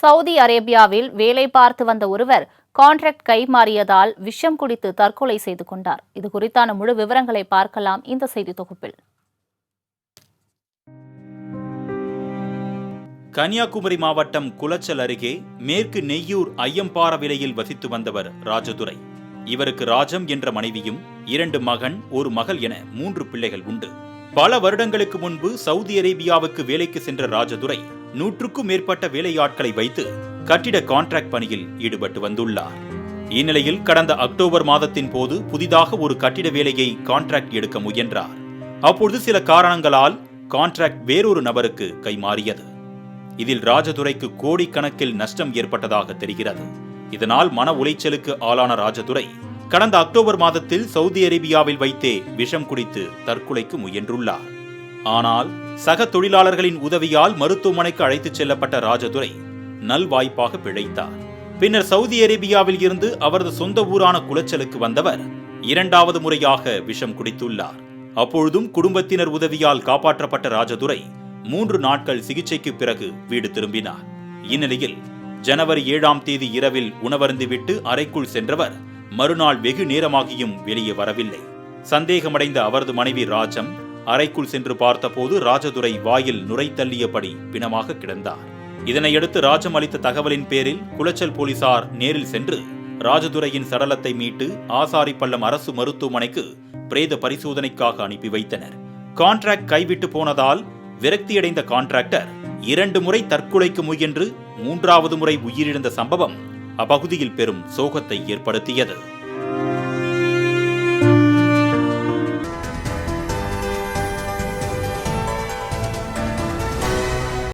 Saudi அரேபியாவில் வேலை பார்த்து வந்த ஒருவர் கான்ட்ராக்ட் கைமாறியதால் விஷம் குடித்து தற்கொலை செய்து கொண்டார். இது குறித்தான முழு விவரங்களை பார்க்கலாம் இந்த செய்தி தொகுப்பில். கன்னியாகுமரி மாவட்டம் குளச்சல் அருகே மேற்கு நெய்யூர் ஐயம்பாரவிலையில் வசித்து வந்தவர் ராஜதுரை. இவருக்கு ராஜம் என்ற மனைவியும் 2 மகன் 1 மகள் என 3 பிள்ளைகள் உண்டு. பல வருடங்களுக்கு முன்பு சவுதி அரேபியாவுக்கு வேலைக்கு சென்ற ராஜதுரை 100க்கும் மேற்பட்ட வேலையாட்களை வைத்து கட்டிட கான்ட்ராக்ட் பணியில் ஈடுபட்டு வந்துள்ளார். இந்நிலையில் கடந்த அக்டோபர் மாதத்தின் போது புதிதாக ஒரு கட்டிட வேலையை கான்ட்ராக்ட் எடுக்க முயன்றார். அப்பொழுது சில காரணங்களால் கான்ட்ராக்ட் வேறொரு நபருக்கு கைமாறியது. இதில் ராஜதுரைக்கு கோடிக்கணக்கில் நஷ்டம் ஏற்பட்டதாக தெரிகிறது. இதனால் மன உளைச்சலுக்கு ஆளான ராஜதுரை கடந்த அக்டோபர் மாதத்தில் சவுதி அரேபியாவில் வைத்தே விஷம் குடித்து தற்கொலைக்கு முயன்றுள்ளார். ஆனால் சக தொழிலாளர்களின் உதவியால் மருத்துவமனைக்கு அழைத்துச் செல்லப்பட்ட ராஜதுரை நல்வாய்ப்பாக பிழைத்தார். பின்னர் சவுதி அரேபியாவில் இருந்து அவரது சொந்த ஊரான குளச்சலுக்கு வந்தவர் 2வது முறையாக விஷம் குடித்துள்ளார். அப்பொழுதும் குடும்பத்தினர் உதவியால் காப்பாற்றப்பட்ட ராஜதுரை 3 நாட்கள் சிகிச்சைக்கு பிறகு வீடு திரும்பினார். இந்நிலையில் ஜனவரி 7ஆம் தேதி இரவில் உணவருந்திவிட்டு அறைக்குள் சென்றவர் மறுநாள் வெகு நேரமாகியும் வெளியே வரவில்லை. சந்தேகமடைந்த அவரது மனைவி ராஜம் அறைக்குள் சென்று பார்த்தபோது ராஜதுரை வாயில் நுரை தள்ளியபடி பிணமாக கிடந்தார். இதனையடுத்து ராஜம் அளித்த தகவலின் பேரில் குளச்சல் போலீசார் நேரில் சென்று ராஜதுரையின் சடலத்தை மீட்டு ஆசாரிப்பள்ளம் அரசு மருத்துவமனைக்கு பிரேத பரிசோதனைக்காக அனுப்பி வைத்தனர். கான்ட்ராக்ட் கைவிட்டு போனதால் விரக்தியடைந்த கான்ட்ராக்டர் 2 முறை தற்கொலைக்கு முயன்று 3வது முறை உயிரிழந்த சம்பவம் அப்பகுதியில் பெரும் சோகத்தை ஏற்படுத்தியது.